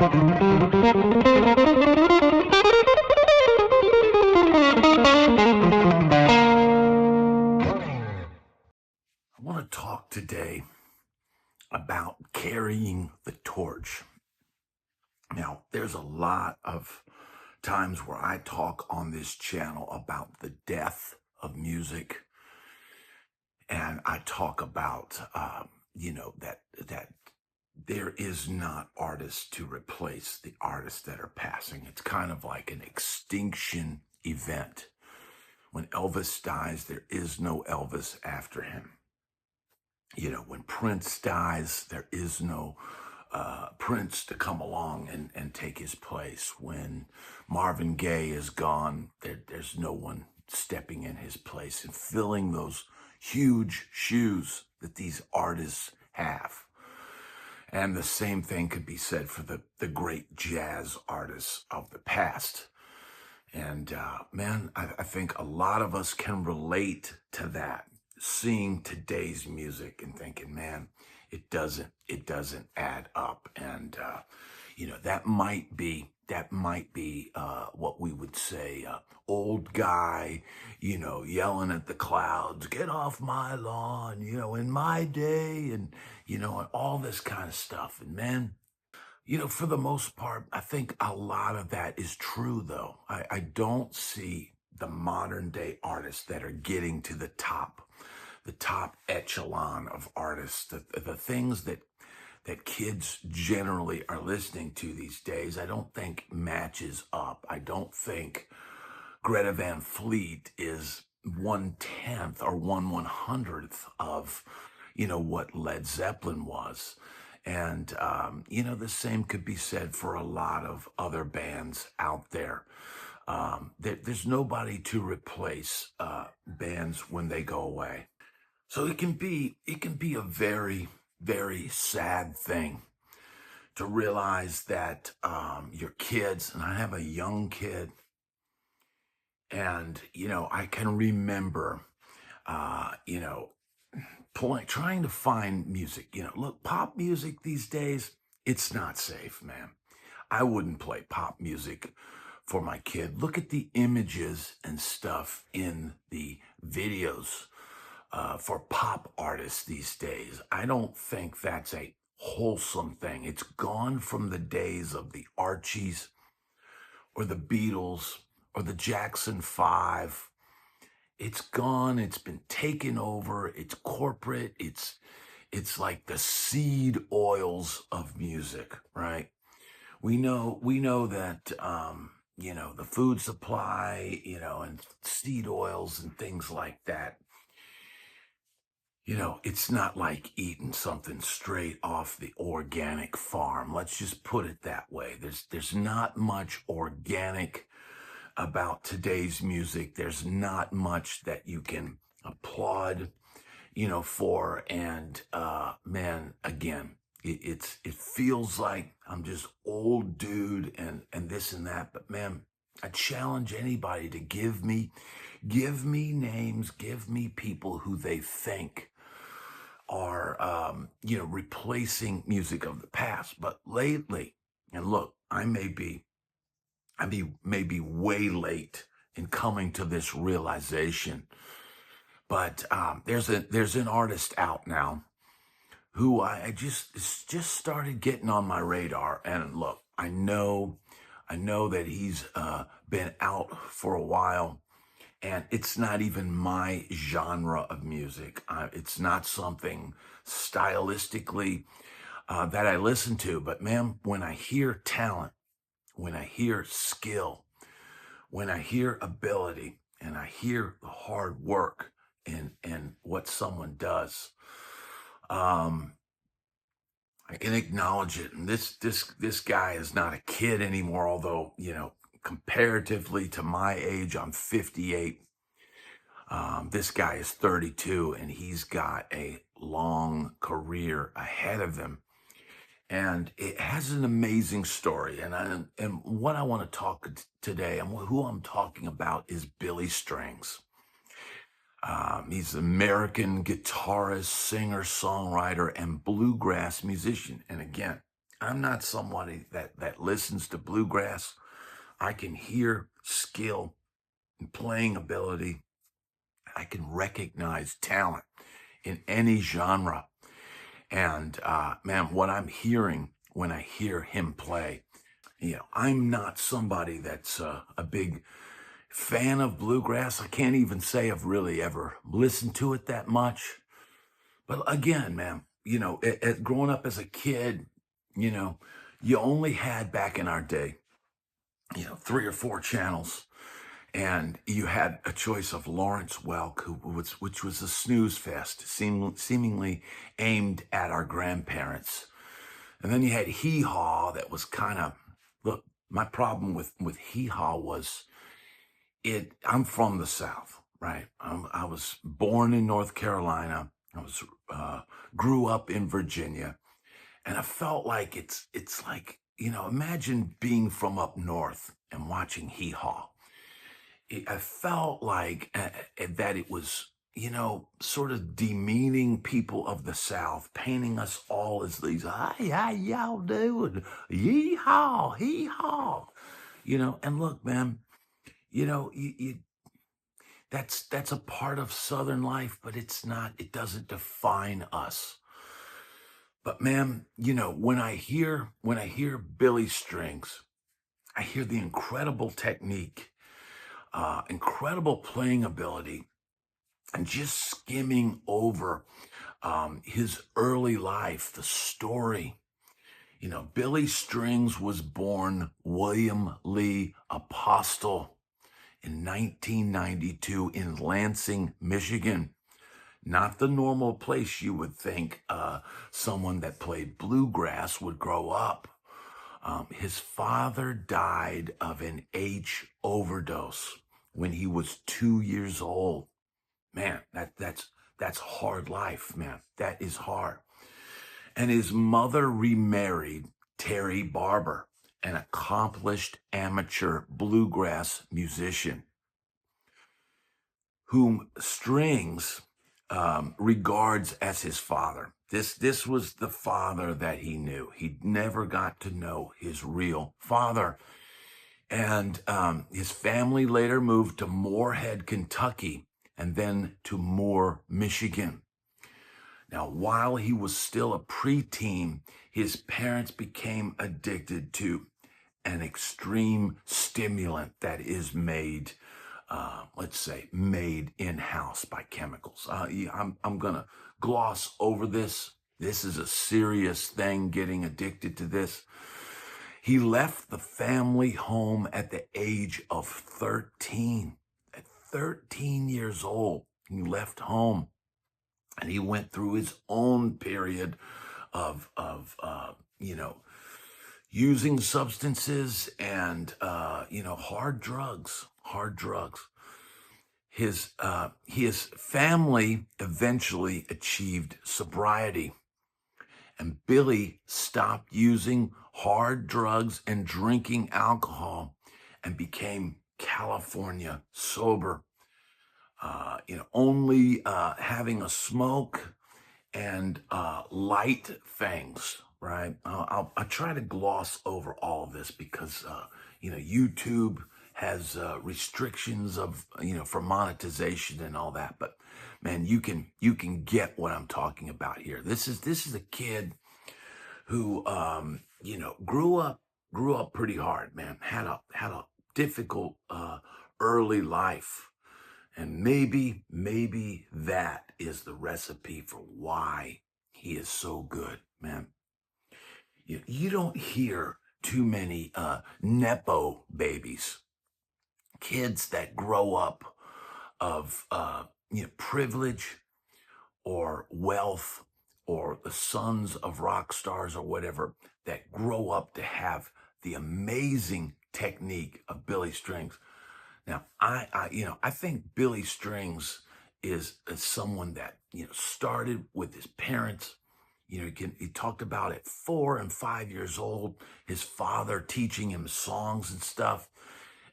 I want to talk today about carrying the torch. Now, there's a lot of times where I talk on this channel about the death of music, and I talk about, that there is not artists to replace the artists that are passing. It's kind of like an extinction event. When Elvis dies, there is no Elvis after him. When Prince dies, there is no Prince to come along and take his place. When Marvin Gaye is gone, there's no one stepping in his place and filling those huge shoes that these artists have. And the same thing could be said for the great jazz artists of the past. And man, I think a lot of us can relate to that, seeing today's music and thinking, man, it doesn't add up. And that might be what we would say, old guy, yelling at the clouds, get off my lawn, in my day, and and all this kind of stuff. And man, for the most part, I think a lot of that is true, though. I don't see the modern day artists that are getting to the top echelon of artists, the things that kids generally are listening to these days. I don't think matches up. I don't think Greta Van Fleet is 1/10 or 1/100th of what Led Zeppelin was. And, the same could be said for a lot of other bands out there. There's nobody to replace bands when they go away. So it can be a very, very sad thing to realize that your kids, and I have a young kid, and, I can remember, trying to find music. Look, pop music these days, it's not safe, man. I wouldn't play pop music for my kid. Look at the images and stuff in the videos for pop artists these days. I don't think that's a wholesome thing. It's gone from the days of the Archies or the Beatles or the Jackson 5. It's gone. It's been taken over. It's corporate. It's like the seed oils of music, right? We know that the food supply, and seed oils and things like that. It's not like eating something straight off the organic farm. Let's just put it that way. There's not much organic about today's music. There's not much that you can applaud, for. And man, again, it feels like I'm just old dude and this and that. But man, I challenge anybody to give me names, give me people who they think are replacing music of the past. But lately, and look, I may be way late in coming to this realization, but there's an artist out now who I just started getting on my radar. And look, I know that he's been out for a while, and it's not even my genre of music. It's not something stylistically that I listen to. But man, when I hear talent, when I hear skill, when I hear ability, and I hear the hard work and what someone does, I can acknowledge it. And this guy is not a kid anymore, although, comparatively to my age, I'm 58. This guy is 32, and he's got a long career ahead of him. And it has an amazing story. And what I want to talk today, and who I'm talking about, is Billy Strings. He's an American guitarist, singer, songwriter, and bluegrass musician. And again, I'm not somebody that listens to bluegrass. I can hear skill and playing ability. I can recognize talent in any genre. And man, what I'm hearing when I hear him play, I'm not somebody that's a big fan of bluegrass. I can't even say I've really ever listened to it that much. But again, man, growing up as a kid, you know, you only had back in our day, 3 or 4 channels, and you had a choice of Lawrence Welk, which was a snooze fest, seemingly aimed at our grandparents. And then you had Hee Haw that was kind of, look, my problem with Hee Haw was I'm from the South, right? I was born in North Carolina. I was grew up in Virginia, and I felt like it's like, imagine being from up north and watching Hee Haw. I felt like that it was, sort of demeaning people of the South, painting us all as these, hey, how y'all doing? Yee haw, hee haw. And look, man, you that's a part of Southern life, but it doesn't define us. But man, when I hear Billy Strings, I hear the incredible technique, incredible playing ability, and just skimming over his early life, the story. Billy Strings was born William Lee Apostle in 1992 in Lansing, Michigan. Not the normal place you would think someone that played bluegrass would grow up. His father died of an H overdose when he was 2 years old. Man, that's hard life, man. That is hard. And his mother remarried Terry Barber, an accomplished amateur bluegrass musician, whom Strings regards as his father. This was the father that he knew. He never got to know his real father. And his family later moved to Moorhead, Kentucky, and then to Moore, Michigan. Now, while he was still a preteen, his parents became addicted to an extreme stimulant that is made, let's say, made in-house by chemicals. I'm going to gloss over this. This is a serious thing, getting addicted to this. He left the family home at the age of 13. At 13 years old, he left home, and he went through his own period of using substances and, hard drugs. His family eventually achieved sobriety, and Billy stopped using hard drugs and drinking alcohol and became California sober. Only having a smoke and light things, right? I'll try to gloss over all of this because, YouTube has restrictions of, for monetization and all that. But man, you can get what I'm talking about here. This is a kid who, grew up pretty hard, man. Had a difficult early life. And maybe that is the recipe for why he is so good, man. You don't hear too many Nepo babies, kids that grow up of, privilege or wealth, or the sons of rock stars or whatever, that grow up to have the amazing technique of Billy Strings. Now, I think Billy Strings is someone that, started with his parents. He talked about at 4 and 5 years old, his father teaching him songs and stuff,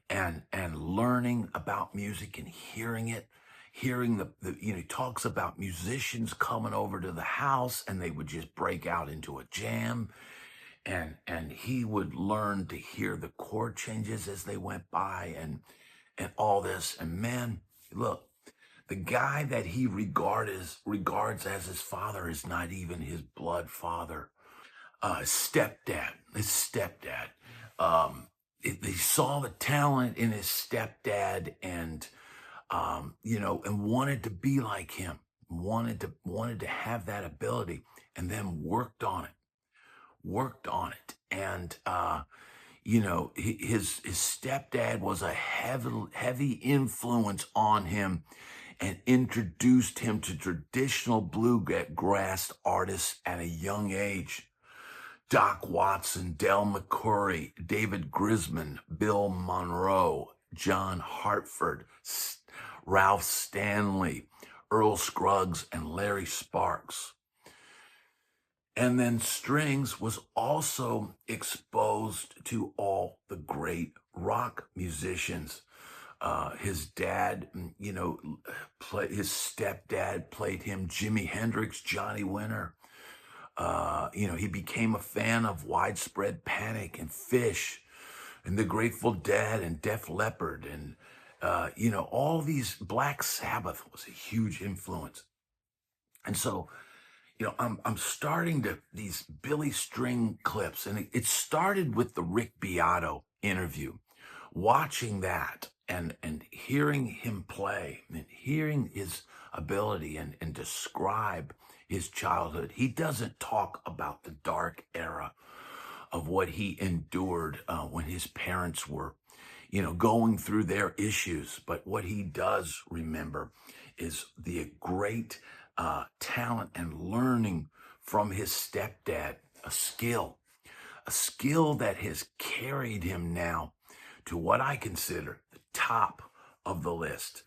and learning about music and hearing it, hearing he talks about musicians coming over to the house and they would just break out into a jam. and he would learn to hear the chord changes as they went by, and all this. And man, look, the guy that he regards as his father is not even his blood father. His stepdad. He saw the talent in his stepdad, and and wanted to be like him, wanted to have that ability, and then worked on it, and his stepdad was a heavy influence on him, and introduced him to traditional bluegrass artists at a young age. Doc Watson, Del McCoury, David Grisman, Bill Monroe, John Hartford, Ralph Stanley, Earl Scruggs, and Larry Sparks. And then Strings was also exposed to all the great rock musicians. His dad, his stepdad played him Jimi Hendrix, Johnny Winter. He became a fan of Widespread Panic and Fish and the Grateful Dead and Def Leppard. And, all these. Black Sabbath was a huge influence. And so, I'm starting these Billy String clips, and it started with the Rick Beato interview, watching that and hearing him play and hearing his ability and describe his childhood. He doesn't talk about the dark era of what he endured when his parents were, going through their issues. But what he does remember is the great talent and learning from his stepdad, a skill that has carried him now to what I consider the top of the list.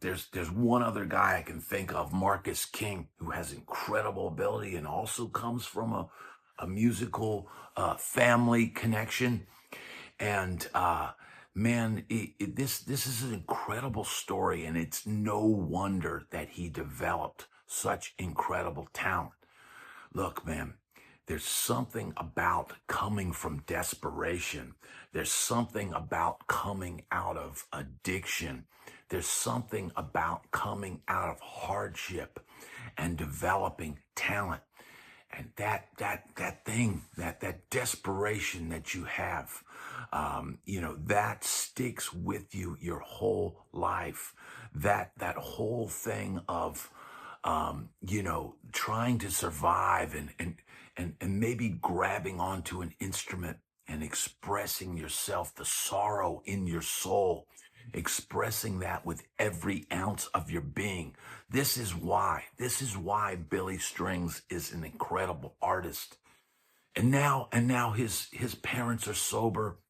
There's one other guy I can think of, Marcus King, who has incredible ability and also comes from a musical family connection. And man, this is an incredible story, and it's no wonder that he developed such incredible talent. Look, man, there's something about coming from desperation. There's something about coming out of addiction. There's something about coming out of hardship and developing talent. And that desperation that you have, that sticks with you your whole life. That whole thing of, trying to survive and maybe grabbing onto an instrument and expressing yourself, the sorrow in your soul, expressing that with every ounce of your being. This is why Billy Strings is an incredible artist. And now his parents are sober,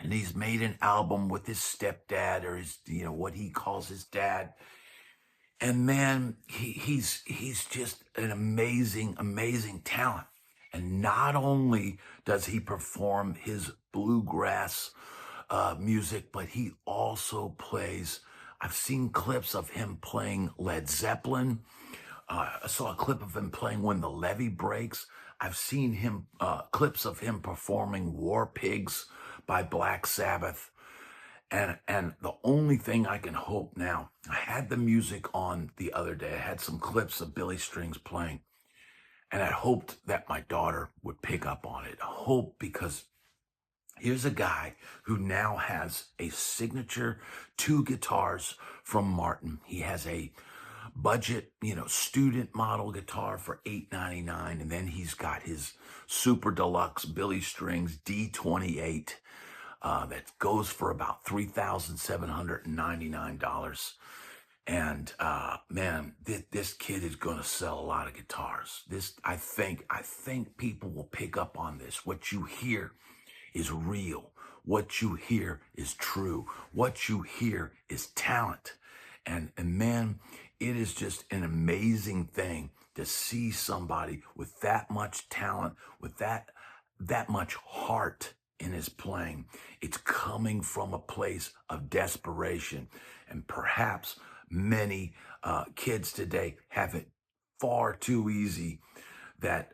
and he's made an album with his stepdad, or his, what he calls his dad. And man, he's just an amazing talent. And not only does he perform his bluegrass music, but he also plays. I've seen clips of him playing Led Zeppelin. I saw a clip of him playing When the Levee Breaks. I've seen clips of him performing War Pigs by Black Sabbath. And the only thing I can hope now, I had the music on the other day. I had some clips of Billy Strings playing, and I hoped that my daughter would pick up on it. I hope, because here's a guy who now has a signature 2 guitars from Martin. He has a budget, student model guitar for $8.99, and then he's got his super deluxe Billy Strings D28 that goes for about $3,799. And man, this kid is going to sell a lot of guitars. I think people will pick up on this. What you hear is real. What you hear is true. What you hear is talent. And man, it is just an amazing thing to see somebody with that much talent, with that much heart in his playing. It's coming from a place of desperation. And perhaps many kids today have it far too easy. that,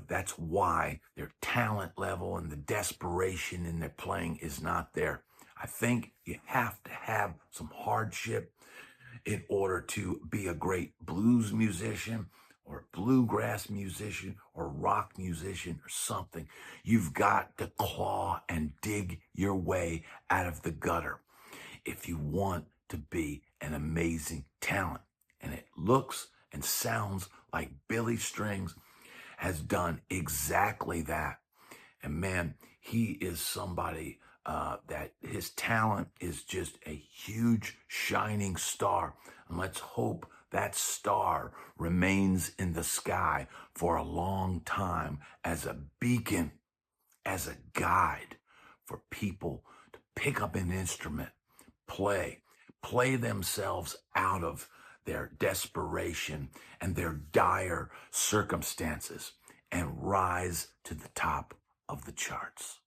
that's why their talent level and the desperation in their playing is not there. I think you have to have some hardship in order to be a great blues musician or bluegrass musician or rock musician or something. You've got to claw and dig your way out of the gutter if you want to be an amazing talent. And it looks and sounds like Billy Strings has done exactly that. And man, he is somebody that his talent is just a huge shining star. And let's hope that star remains in the sky for a long time as a beacon, as a guide for people to pick up an instrument, play themselves out of their desperation and their dire circumstances and rise to the top of the charts.